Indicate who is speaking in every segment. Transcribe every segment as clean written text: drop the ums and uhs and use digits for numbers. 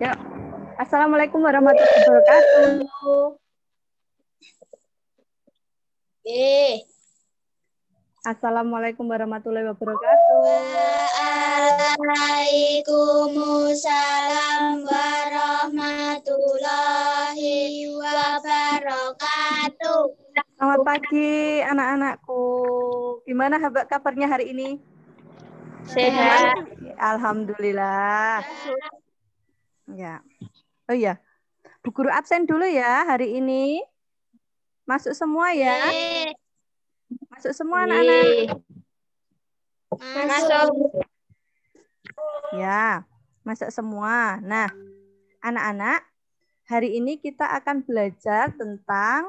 Speaker 1: Yuk. Assalamualaikum warahmatullahi wabarakatuh. Assalamualaikum warahmatullahi wabarakatuh.
Speaker 2: Waalaikumsalam warahmatullahi wabarakatuh.
Speaker 1: Selamat pagi anak-anakku. Gimana kabarnya hari ini?
Speaker 2: Sehat.
Speaker 1: Alhamdulillah. Ya. Oh iya. Bu Guru absen dulu ya hari ini. Masuk semua ya. Masuk semua anak-anak.
Speaker 2: Masuk.
Speaker 1: Ya, masuk semua. Nah, anak-anak, hari ini kita akan belajar tentang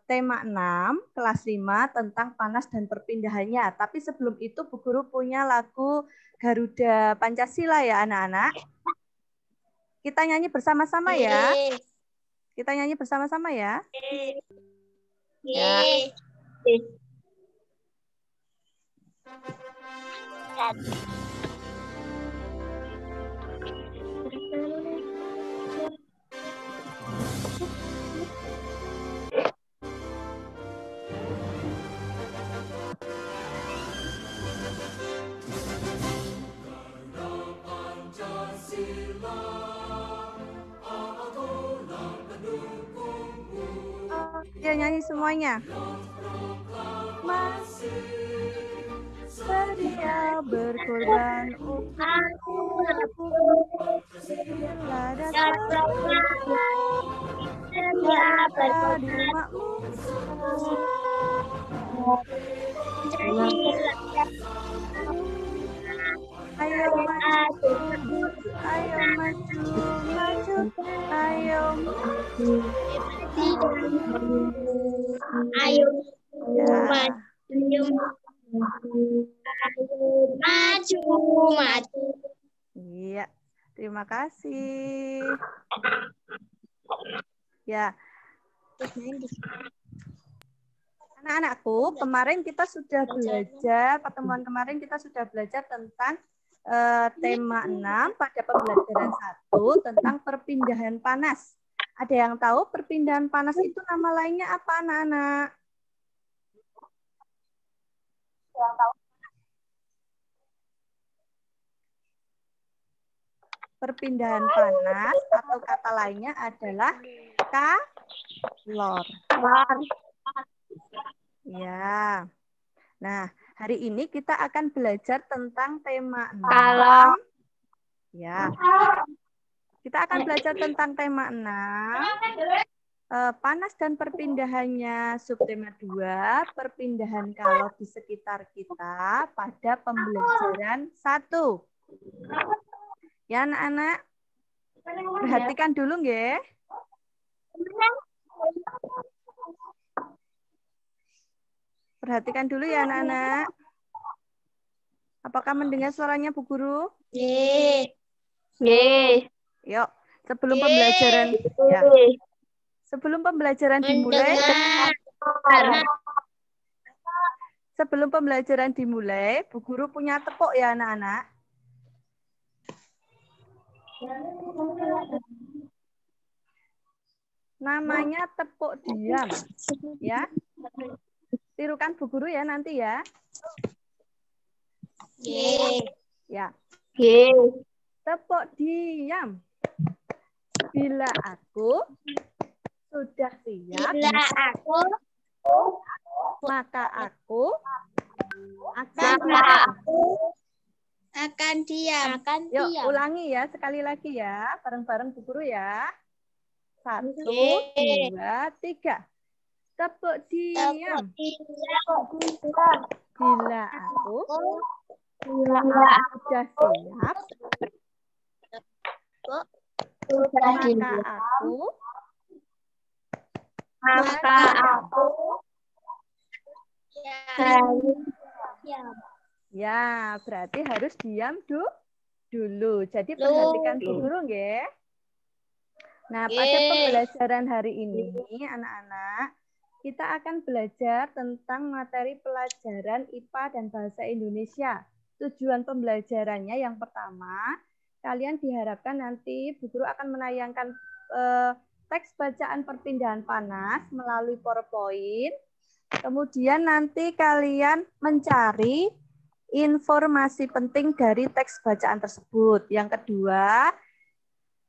Speaker 1: tema 6, kelas 5 tentang panas dan perpindahannya. Tapi sebelum itu Bu Guru punya lagu Garuda Pancasila ya anak-anak. Kita nyanyi bersama-sama ya. Kita nyanyi bersama-sama ya. Ya. Ya, nyanyi semuanya. Masih sedia berkorban untukku, bila datang di rumahmu. Ayo maju, ayo maju, maju, ayo maju.
Speaker 2: Ayo maju, maju.
Speaker 1: Iya, terima kasih. Ya. Anak-anakku, kemarin kita sudah belajar, pertemuan kemarin kita sudah belajar tentang tema 6 pada pembelajaran 1 tentang perpindahan panas. Ada yang tahu perpindahan panas itu nama lainnya apa, anak-anak? Perpindahan panas atau kata lainnya adalah kalor. Ya. Nah, hari ini kita akan belajar tentang tema 6. Ya. Kita akan belajar tentang tema 6. Panas dan perpindahannya, subtema 2, perpindahan kalor di sekitar kita pada pembelajaran 1. Ya, anak-anak. Perhatikan dulu, nggih. Perhatikan dulu ya, anak-anak. Apakah mendengar suaranya Bu Guru? Yuk, sebelum pembelajaran ya. Sebelum pembelajaran dimulai, Bu Guru punya tepuk ya, anak-anak. Namanya tepuk diam, ya. Tirukan Bu Guru ya nanti ya. Ya. Tepuk diam. Bila aku sudah siap, maka aku
Speaker 2: akan diam.
Speaker 1: Yuk, ulangi ya sekali lagi ya, bareng-bareng Bu Guru ya. 1, 2, 3. Tepuk diam. Bila aku sudah siap, maka aku ya, berarti harus diam dulu. Jadi perhatikan Bu Guru nggih. Nah, pada pembelajaran hari ini, anak-anak, kita akan belajar tentang materi pelajaran IPA dan Bahasa Indonesia. Tujuan pembelajarannya yang pertama, kalian diharapkan nanti Bu Guru akan menayangkan teks bacaan perpindahan panas melalui PowerPoint. Kemudian nanti kalian mencari informasi penting dari teks bacaan tersebut. Yang kedua,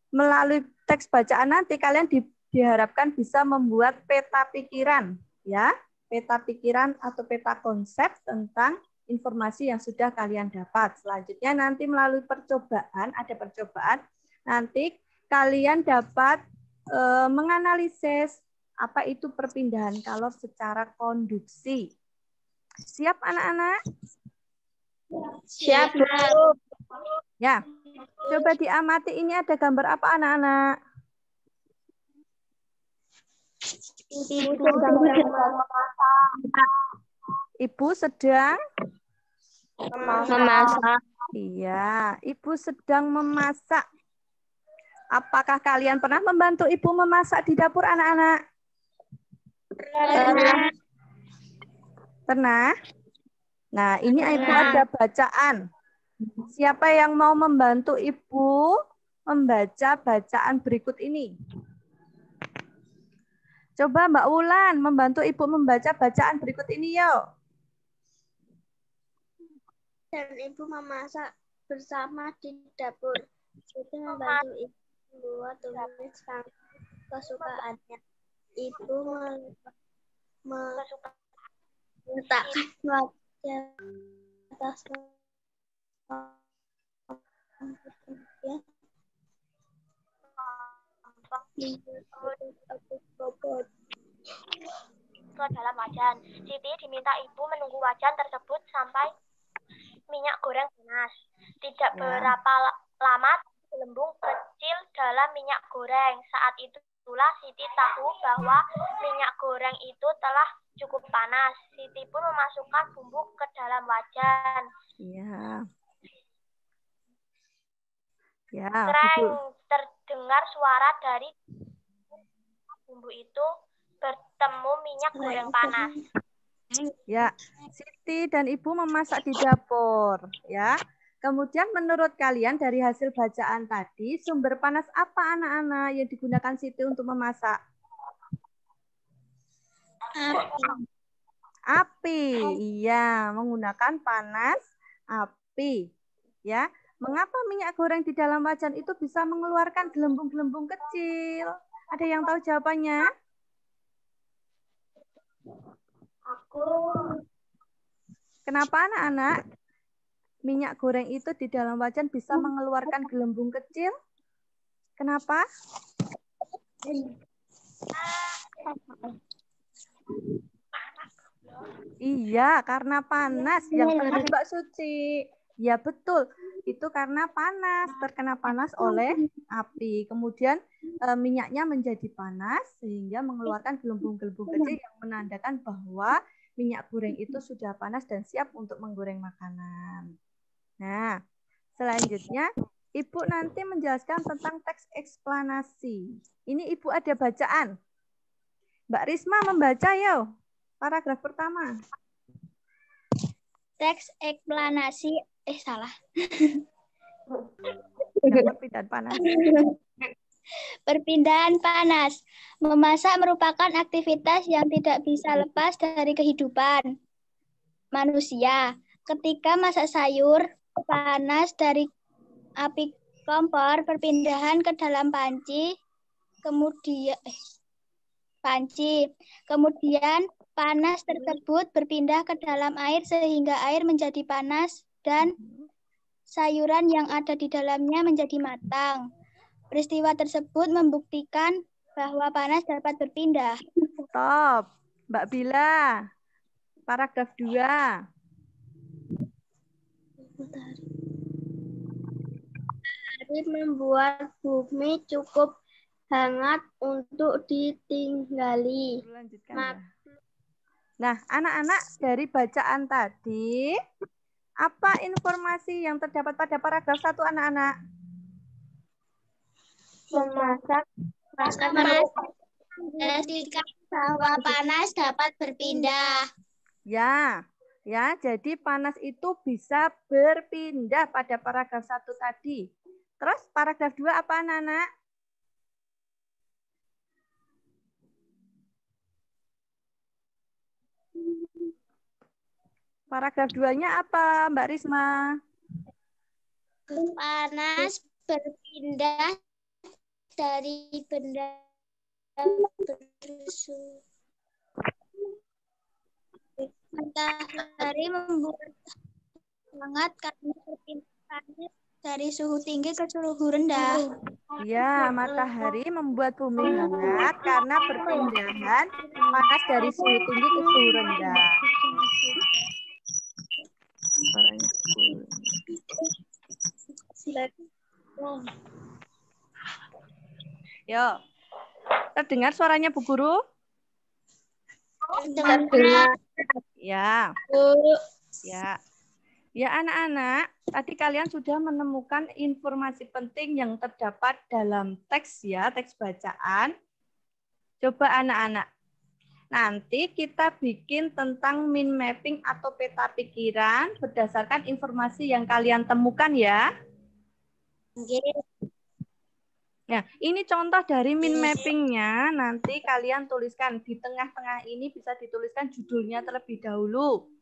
Speaker 1: melalui teks bacaan nanti kalian diharapkan bisa membuat peta pikiran, ya, peta pikiran atau peta konsep tentang informasi yang sudah kalian dapat. Selanjutnya nanti melalui percobaan, ada percobaan, nanti kalian dapat menganalisis apa itu perpindahan kalor secara konduksi. Siap anak-anak?
Speaker 2: Siap, Bu.
Speaker 1: Ya, coba diamati ini ada gambar apa anak-anak? Ibu sedang
Speaker 2: memasak.
Speaker 1: Iya, ibu sedang memasak. Apakah kalian pernah membantu ibu memasak di dapur anak-anak? Pernah? Nah, ini ibu ada bacaan. Siapa yang mau membantu ibu membaca bacaan berikut ini? Coba Mbak Wulan membantu ibu membaca bacaan berikut ini yuk.
Speaker 2: Dan ibu memasak bersama di dapur. Itu membantu ibu membuat tumis kesukaannya. Ibu meletakkan wajah atas
Speaker 3: ke dalam wajan. Siti diminta ibu menunggu wajan tersebut sampai minyak goreng panas. Tidak berapa lama gelembung kecil dalam minyak goreng. Saat itulah Siti tahu bahwa minyak goreng itu telah cukup panas. Siti pun memasukkan bumbu ke dalam wajan.
Speaker 1: Iya. Ya,
Speaker 3: Kreng, terdengar suara dari bumbu itu bertemu minyak goreng panas.
Speaker 1: Ya, Siti dan Ibu memasak di dapur, ya. Kemudian menurut kalian dari hasil bacaan tadi, sumber panas apa anak-anak yang digunakan Siti untuk memasak? Api. Iya, menggunakan panas api. Ya. Mengapa minyak goreng di dalam wajan itu bisa mengeluarkan gelembung-gelembung kecil? Ada yang tahu jawabannya?
Speaker 2: Aku.
Speaker 1: Kenapa anak-anak minyak goreng itu di dalam wajan bisa mengeluarkan gelembung kecil? Kenapa? Iya, karena panas. Yang benar Mbak Suci. Ya betul, itu karena panas, terkena panas oleh api. Kemudian minyaknya menjadi panas sehingga mengeluarkan gelembung-gelembung kecil yang menandakan bahwa minyak goreng itu sudah panas dan siap untuk menggoreng makanan. Nah, selanjutnya Ibu nanti menjelaskan tentang teks eksplanasi. Ini Ibu ada bacaan. Mbak Risma membaca yuk, paragraf pertama.
Speaker 2: Teks eksplanasi, salah.
Speaker 1: Perpindahan panas.
Speaker 2: Perpindahan panas. Memasak merupakan aktivitas yang tidak bisa lepas dari kehidupan manusia. Ketika masak sayur, panas dari api kompor perpindahan ke dalam panci, kemudian panas tersebut berpindah ke dalam air sehingga air menjadi panas dan sayuran yang ada di dalamnya menjadi matang. Peristiwa tersebut membuktikan bahwa panas dapat berpindah.
Speaker 1: Stop. Mbak Bila, paragraf 2.
Speaker 2: Hari membuat bumi cukup hangat untuk ditinggali.
Speaker 1: Lanjutkan ya. Nah, anak-anak dari bacaan tadi, apa informasi yang terdapat pada paragraf 1 anak-anak?
Speaker 2: Memasak bahwa panas dapat berpindah.
Speaker 1: Ya, jadi panas itu bisa berpindah pada paragraf 1 tadi. Terus paragraf 2 apa anak-anak? Paragraf 2-nya apa, Mbak Risma?
Speaker 2: Panas berpindah dari benda bersuhu. Matahari membuat hangat karena perpindahannya dari suhu tinggi ke suhu rendah.
Speaker 1: Ya, matahari membuat bumi hangat karena perpindahan panas dari suhu tinggi ke suhu rendah. Suaranya full. Yo, terdengar suaranya Bu Guru? Ya. Ya. Ya anak-anak, tadi kalian sudah menemukan informasi penting yang terdapat dalam teks ya, teks bacaan. Coba anak-anak, nanti kita bikin tentang mind mapping atau peta pikiran berdasarkan informasi yang kalian temukan ya. Nah, ini contoh dari mind mappingnya. Nanti kalian tuliskan di tengah-tengah ini bisa dituliskan judulnya terlebih dahulu.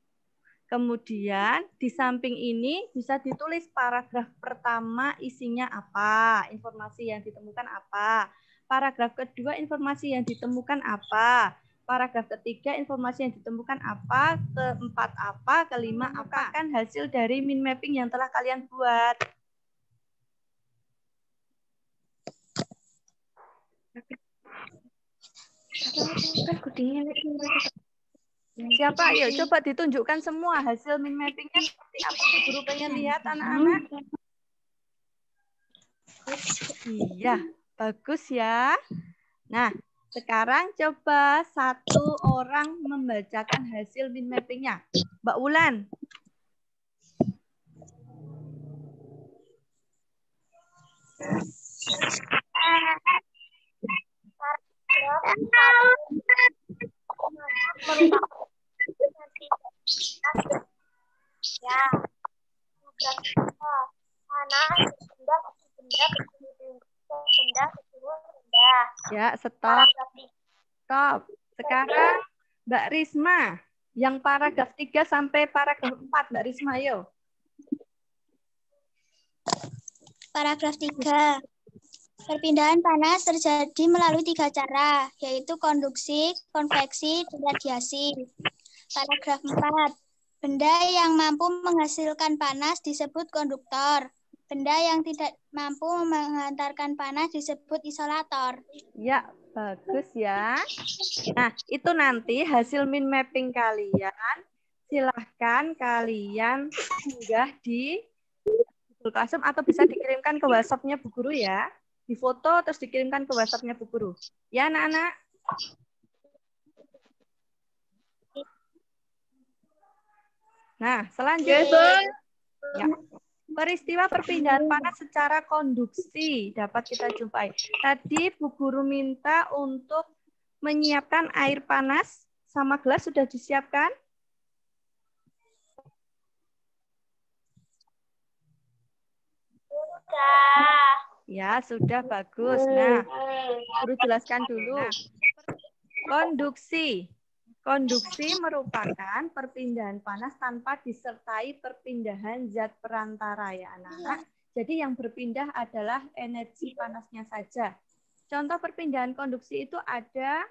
Speaker 1: Kemudian di samping ini bisa ditulis paragraf pertama isinya apa, informasi yang ditemukan apa. Paragraf kedua informasi yang ditemukan apa. Paragraf ketiga informasi yang ditemukan apa, keempat apa, kelima apa. Kan hasil dari mind mapping yang telah kalian buat. Siapa? Ayo coba ditunjukkan semua hasil mind mappingnya seperti apa. Guru pengen lihat anak-anak. Iya, bagus ya. Nah, sekarang coba satu orang membacakan hasil mind mappingnya. Mbak Wulan.
Speaker 3: Ya, panas benda suhu rendah.
Speaker 1: Ya, stop. Stop. Sekarang Mbak Risma, yang paragraf 3 sampai paragraf 4, Mbak Risma, yuk.
Speaker 2: Paragraf 3. Perpindahan panas terjadi melalui 3 cara, yaitu konduksi, konveksi, dan radiasi. Paragraf 4. Benda yang mampu menghasilkan panas disebut konduktor. Benda yang tidak mampu menghantarkan panas disebut isolator.
Speaker 1: Ya, bagus ya. Nah, itu nanti hasil mind mapping kalian. Silahkan kalian unggah di Google Classroom atau bisa dikirimkan ke WhatsApp-nya Bu Guru ya. Difoto terus dikirimkan ke WhatsApp-nya Bu Guru. Ya, anak-anak? Nah, selanjutnya. Ya. Peristiwa perpindahan panas secara konduksi dapat kita jumpai. Tadi Bu Guru minta untuk menyiapkan air panas sama gelas sudah disiapkan?
Speaker 3: Sudah.
Speaker 1: Ya, sudah bagus. Nah, Guru jelaskan dulu. Konduksi. Konduksi merupakan perpindahan panas tanpa disertai perpindahan zat perantara ya anak-anak. Jadi yang berpindah adalah energi panasnya saja. Contoh perpindahan konduksi itu ada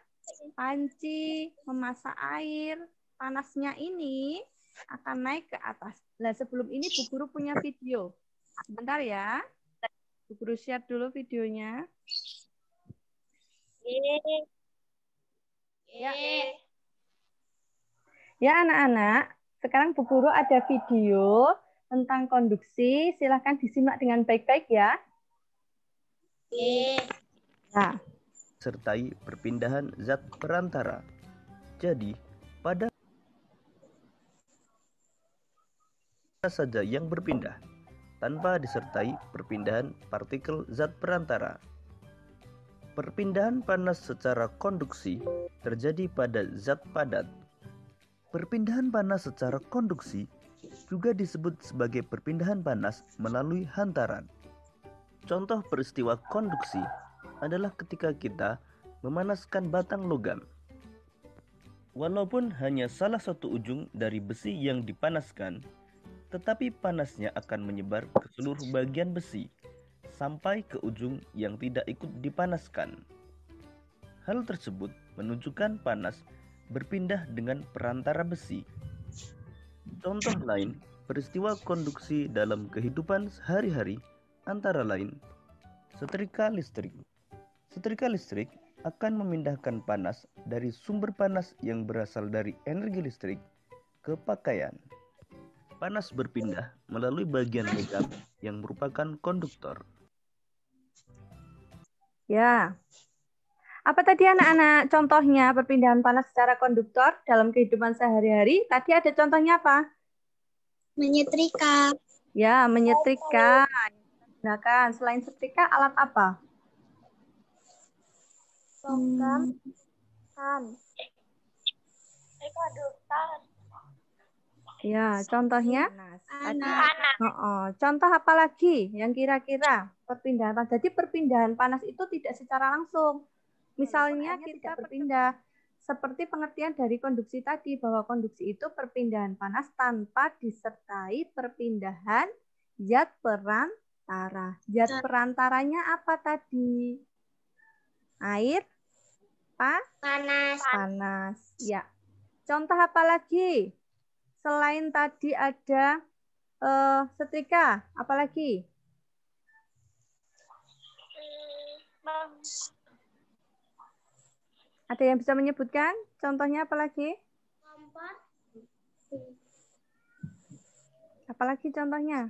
Speaker 1: panci, memasak air. Panasnya ini akan naik ke atas. Nah, sebelum ini Bu Guru punya video. Sebentar ya. Bu Guru share dulu videonya. Ya. Ya anak-anak, sekarang Bu Guru ada video tentang konduksi. Silahkan disimak dengan baik-baik ya. Nah,
Speaker 4: sertai perpindahan zat perantara. Jadi, pada saja yang berpindah, tanpa disertai perpindahan partikel zat perantara. Perpindahan panas secara konduksi terjadi pada zat padat. Perpindahan panas secara konduksi juga disebut sebagai perpindahan panas melalui hantaran. Contoh peristiwa konduksi adalah ketika kita memanaskan batang logam. Walaupun hanya salah satu ujung dari besi yang dipanaskan, tetapi panasnya akan menyebar ke seluruh bagian besi sampai ke ujung yang tidak ikut dipanaskan. Hal tersebut menunjukkan panas berpindah dengan perantara besi. Contoh lain, peristiwa konduksi dalam kehidupan sehari-hari antara lain setrika listrik. Setrika listrik akan memindahkan panas dari sumber panas yang berasal dari energi listrik ke pakaian. Panas berpindah melalui bagian logam yang merupakan konduktor.
Speaker 1: Ya. Apa tadi anak-anak contohnya perpindahan panas secara konduktor dalam kehidupan sehari-hari? Tadi ada contohnya apa?
Speaker 2: Menyetrika.
Speaker 1: Ya, menyetrika. Gunakan. Selain setrika, alat apa?
Speaker 3: Logam, kan.
Speaker 1: Ya, contohnya?
Speaker 3: Panas.
Speaker 1: Contoh apa lagi yang kira-kira perpindahan panas? Jadi perpindahan panas itu tidak secara langsung. Misalnya kita berpindah seperti pengertian dari konduksi tadi, bahwa konduksi itu perpindahan panas tanpa disertai perpindahan zat perantara. Zat perantaranya apa tadi? Air? Panas. Ya. Contoh apa lagi? Selain tadi ada setrika, apa lagi? Ada yang bisa menyebutkan? Contohnya apa lagi? Apalagi contohnya?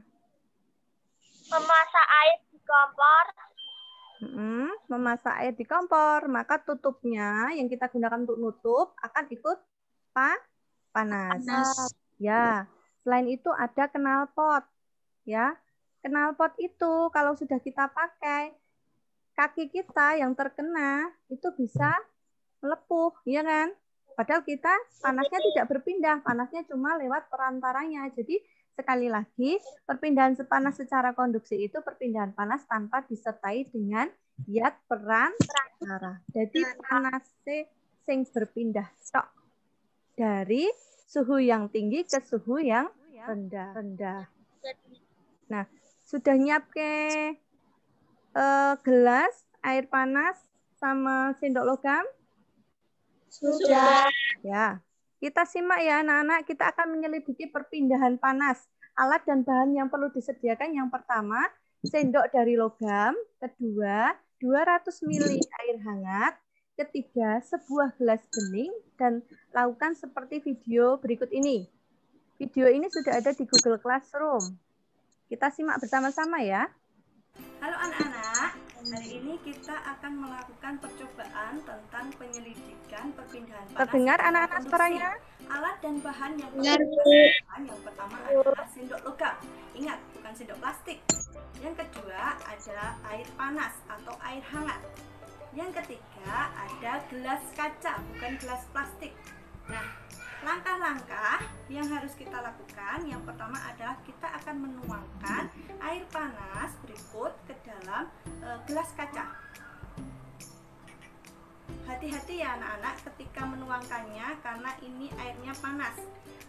Speaker 3: Memasak air di kompor.
Speaker 1: Memasak air di kompor, maka tutupnya yang kita gunakan untuk nutup akan ikut panas. Ya, selain itu ada knalpot. Ya, knalpot itu kalau sudah kita pakai, kaki kita yang terkena itu bisa melepuh, ya kan? Padahal kita panasnya tidak berpindah, panasnya cuma lewat perantaranya. Jadi sekali lagi, perpindahan panas secara konduksi itu perpindahan panas tanpa disertai dengan zat perantara. Jadi panasnya sing berpindah tok dari suhu yang tinggi ke suhu yang rendah. Nah, sudah nyiap ke gelas air panas sama sendok logam?
Speaker 2: Sudah.
Speaker 1: Ya, kita simak ya anak-anak, kita akan menyelidiki perpindahan panas. Alat dan bahan yang perlu disediakan yang pertama, sendok dari logam. Kedua, 200 ml air hangat. Ketiga, sebuah gelas bening. Dan lakukan seperti video berikut ini. Video ini sudah ada di Google Classroom. Kita simak bersama-sama ya. Halo anak-anak, hari ini kita akan melakukan percobaan tentang penyelidikan perpindahan panas. Terdengar anak-anak suaranya? Alat dan bahan yang yang pertama adalah sendok logam. Ingat, bukan sendok plastik. Yang kedua ada air panas atau air hangat. Yang ketiga ada gelas kaca, bukan gelas plastik. Nah, langkah-langkah yang harus kita lakukan, yang pertama adalah kita akan menuangkan air panas berikut ke dalam gelas kaca. Hati-hati ya anak-anak ketika menuangkannya karena ini airnya panas.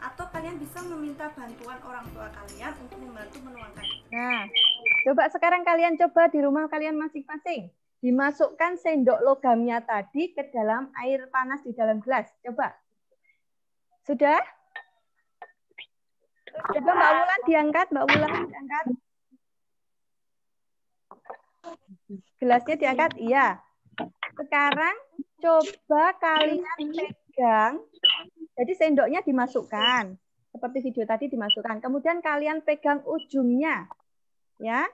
Speaker 1: Atau kalian bisa meminta bantuan orang tua kalian untuk membantu menuangkannya. Nah, coba sekarang kalian coba di rumah kalian masing-masing. Dimasukkan sendok logamnya tadi ke dalam air panas di dalam gelas. Coba. Sudah? Coba Mbak Wulan diangkat, Mbak Wulan diangkat. Gelasnya diangkat, iya. Sekarang coba kalian pegang. Jadi sendoknya dimasukkan. Seperti video tadi dimasukkan. Kemudian kalian pegang ujungnya. Ya.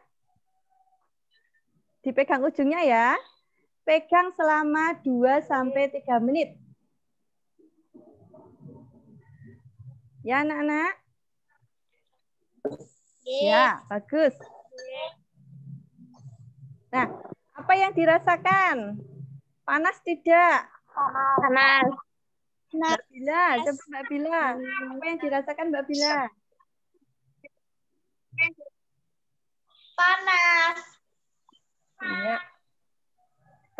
Speaker 1: Dipegang ujungnya ya. Pegang selama 2-3 menit. Ya anak-anak? Ya, bagus. Nah, apa yang dirasakan? Panas tidak?
Speaker 3: Panas.
Speaker 1: Mbak Bila, coba Mbak Bila. Apa yang dirasakan Mbak Bila?
Speaker 2: Panas.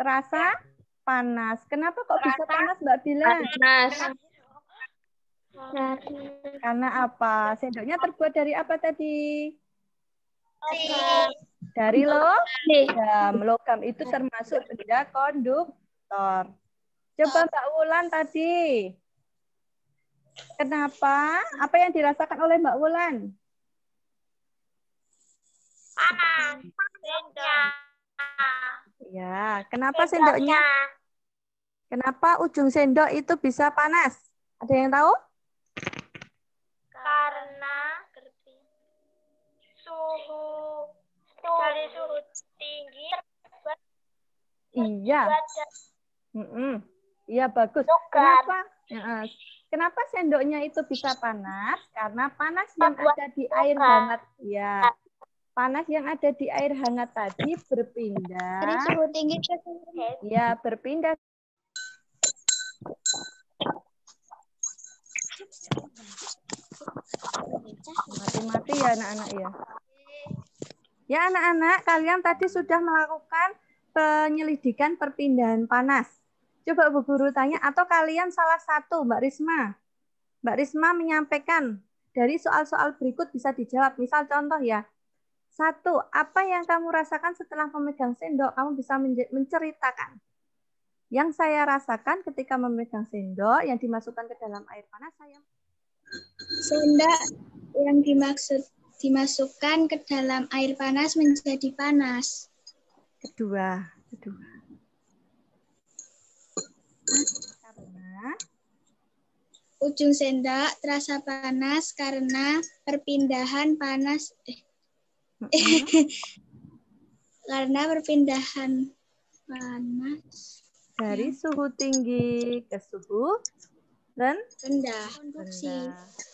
Speaker 1: terasa panas. Kenapa kok bisa panas, Mbak Bila?
Speaker 3: Panas.
Speaker 1: Karena apa? Sendoknya terbuat dari apa tadi? Dari logam. Logam itu termasuk benda konduktor. Coba Mbak Wulan tadi. Kenapa? Apa yang dirasakan oleh Mbak Wulan?
Speaker 3: Panas. Sendok.
Speaker 1: Ya, kenapa sendoknya? Kenapa ujung sendok itu bisa panas? Ada yang tahu?
Speaker 3: Karena dari suhu tinggi
Speaker 1: Iya. Iya, bagus. Kenapa? Kenapa sendoknya itu bisa panas? Karena panas yang ada di air hangat. Ya. Panas yang ada di air hangat tadi berpindah.
Speaker 2: Dari suhu tinggi ke suhu
Speaker 1: Ya, berpindah. Mati-mati ya anak-anak ya. Ya anak-anak, kalian tadi sudah melakukan penyelidikan perpindahan panas. Coba Bu Guru tanya, atau kalian salah satu, Mbak Risma. Mbak Risma menyampaikan dari soal-soal berikut bisa dijawab. Misal contoh ya. 1. Apa yang kamu rasakan setelah memegang sendok? Kamu bisa menceritakan. Yang saya rasakan ketika memegang sendok yang dimasukkan ke dalam air panas,
Speaker 2: sendok yang dimasukkan ke dalam air panas menjadi panas.
Speaker 1: Kedua. Karena
Speaker 2: ujung sendok terasa panas karena perpindahan panas. Karena perpindahan panas
Speaker 1: dari suhu tinggi ke suhu
Speaker 2: rendah.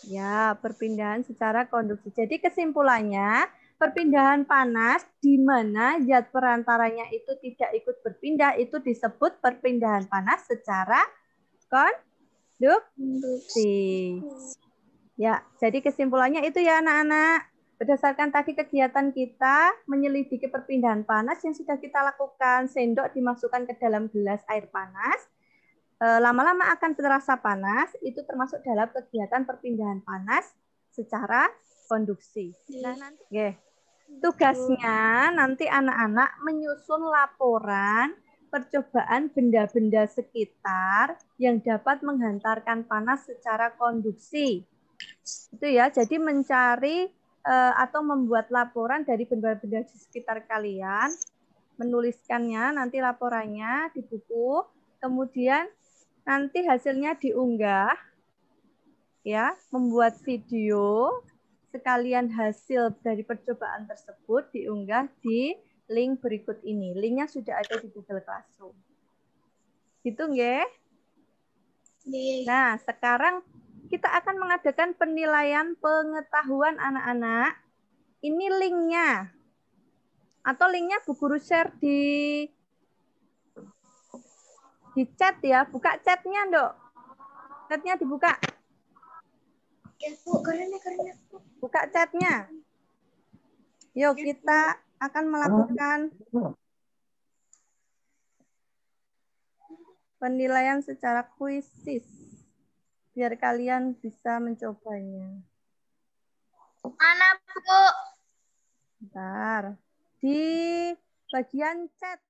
Speaker 1: Ya, perpindahan secara konduksi. Jadi kesimpulannya, perpindahan panas di mana zat perantaranya itu tidak ikut berpindah itu disebut perpindahan panas secara konduksi. Ya, jadi kesimpulannya itu ya anak-anak. Berdasarkan tadi kegiatan kita menyelidiki perpindahan panas yang sudah kita lakukan, sendok dimasukkan ke dalam gelas air panas, lama-lama akan terasa panas, itu termasuk dalam kegiatan perpindahan panas secara konduksi. Nah, nanti tugasnya nanti anak-anak menyusun laporan percobaan benda-benda sekitar yang dapat menghantarkan panas secara konduksi. Itu ya, jadi mencari atau membuat laporan dari benda-benda di sekitar kalian, menuliskannya, nanti laporannya di buku, kemudian nanti hasilnya diunggah, ya, membuat video, sekalian hasil dari percobaan tersebut diunggah di link berikut ini. Linknya sudah ada di Google Classroom. Gitu nggih? Nah, sekarang kita akan mengadakan penilaian pengetahuan anak-anak. Ini linknya. Atau linknya Bu Guru share di chat ya. Buka chatnya, Dok. Chatnya dibuka. Buka chatnya. Yuk, kita akan melakukan penilaian secara kuisis. Biar kalian bisa mencobanya.
Speaker 3: Mana, Bu?
Speaker 1: Bentar. Di bagian chat.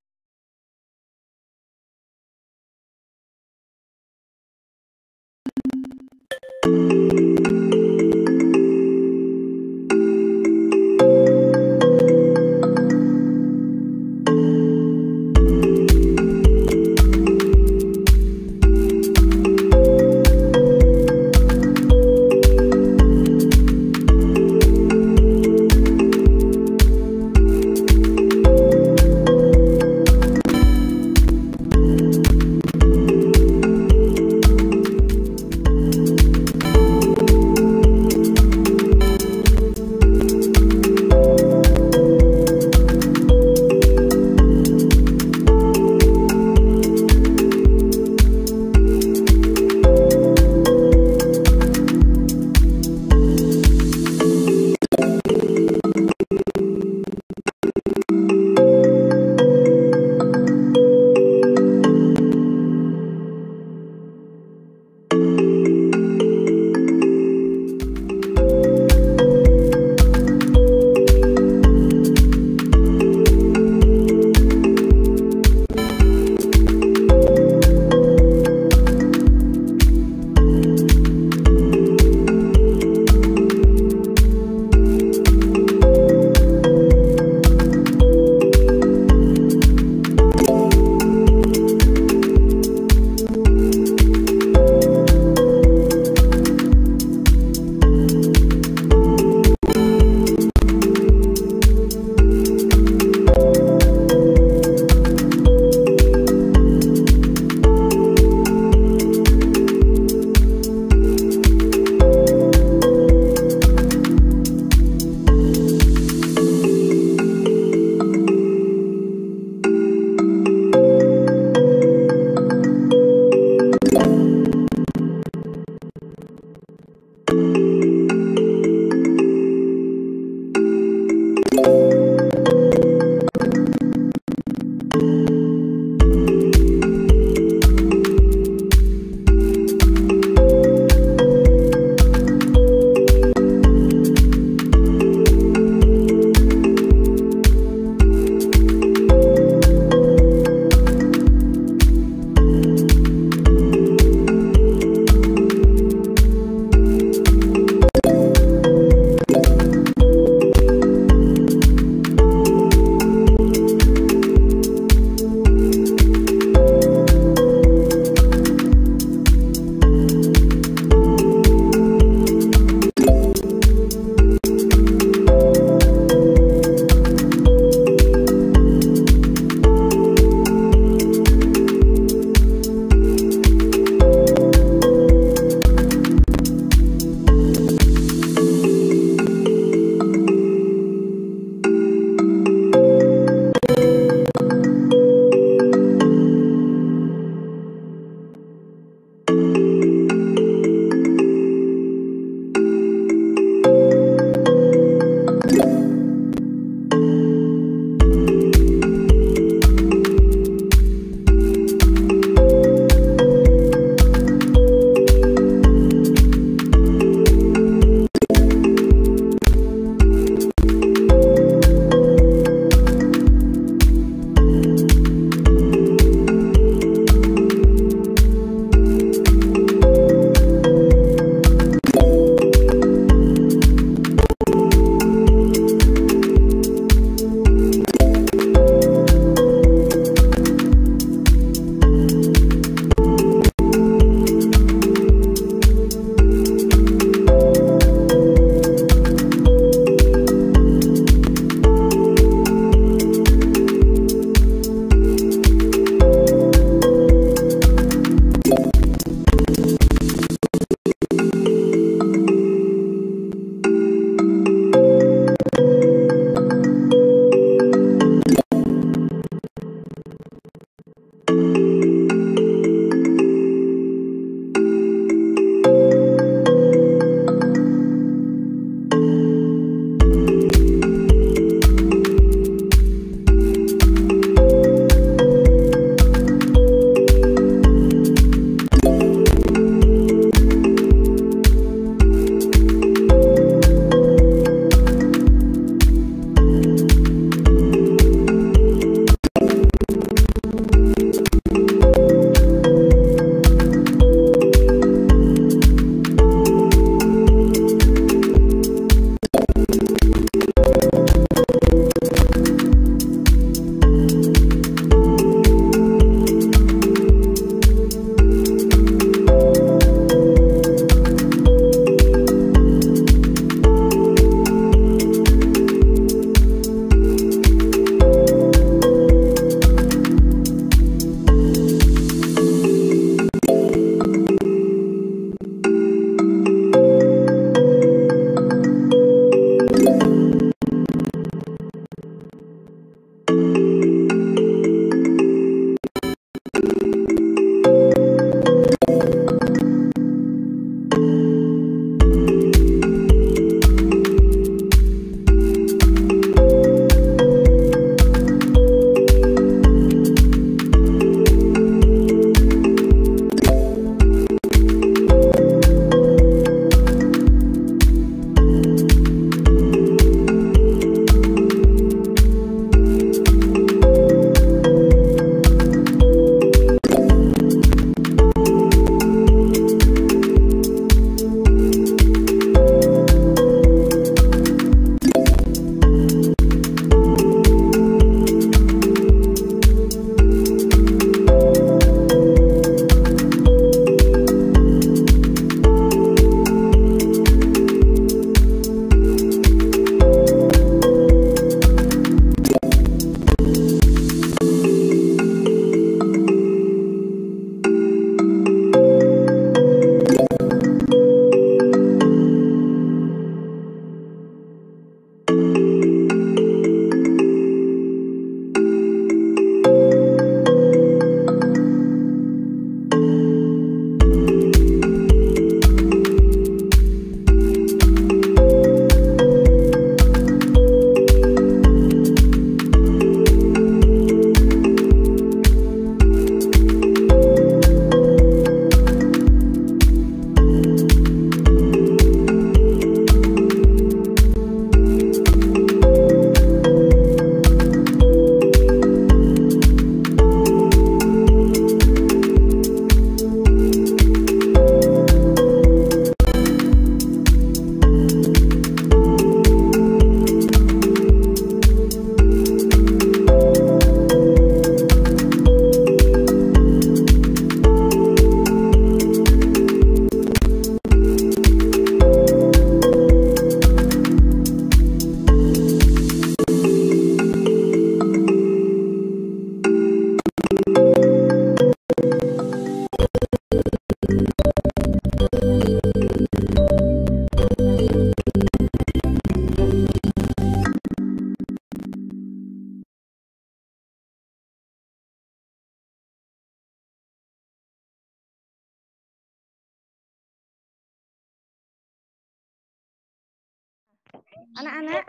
Speaker 1: Anak-anak,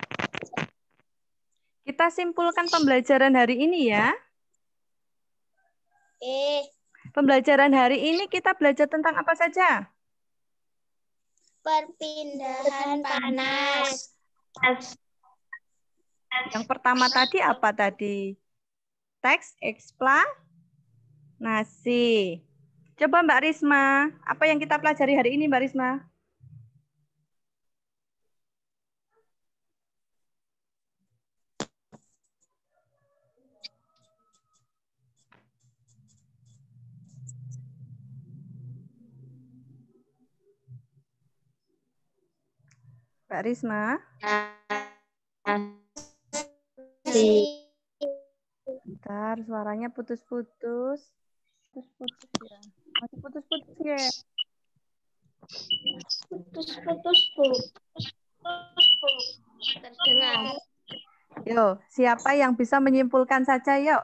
Speaker 1: kita simpulkan pembelajaran hari ini ya. Pembelajaran hari ini kita belajar tentang apa saja?
Speaker 2: Perpindahan panas.
Speaker 1: Yang pertama tadi apa tadi? Teks eksplanasi. Coba Mbak Risma, apa yang kita pelajari hari ini Mbak Risma? Mbak Risma? Bentar, suaranya putus-putus. Putus-putus ya. Masih putus-putus ya.
Speaker 2: Putus-putus, Bu. Terdengar.
Speaker 1: Yo, siapa yang bisa menyimpulkan saja yuk?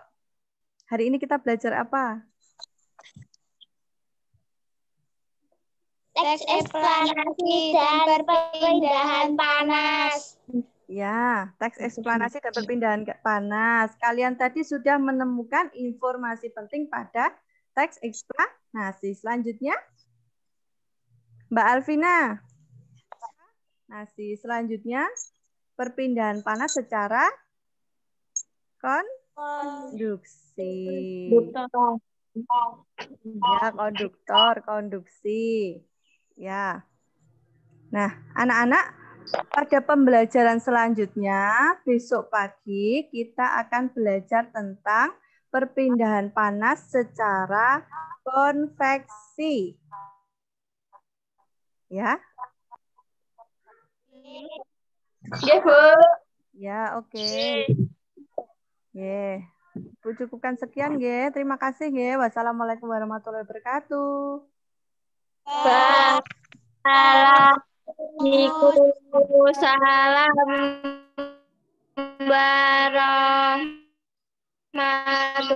Speaker 1: Hari ini kita belajar apa?
Speaker 2: Teks eksplanasi dan perpindahan panas.
Speaker 1: Ya, teks eksplanasi dan perpindahan panas. Kalian tadi sudah menemukan informasi penting pada teks eksplanasi. Selanjutnya, Mbak Alvina. Selanjutnya, perpindahan panas secara konduksi. Ya, konduksi. Ya. Nah, anak-anak, pada pembelajaran selanjutnya, besok pagi kita akan belajar tentang perpindahan panas secara konveksi. Ya?
Speaker 3: Ya, Bu.
Speaker 1: Ya, oke. Yeah. Bu cukupkan sekian, ya. Terima kasih, ya. Wassalamualaikum warahmatullahi wabarakatuh.
Speaker 3: Waalaikumsalam warahmatullahi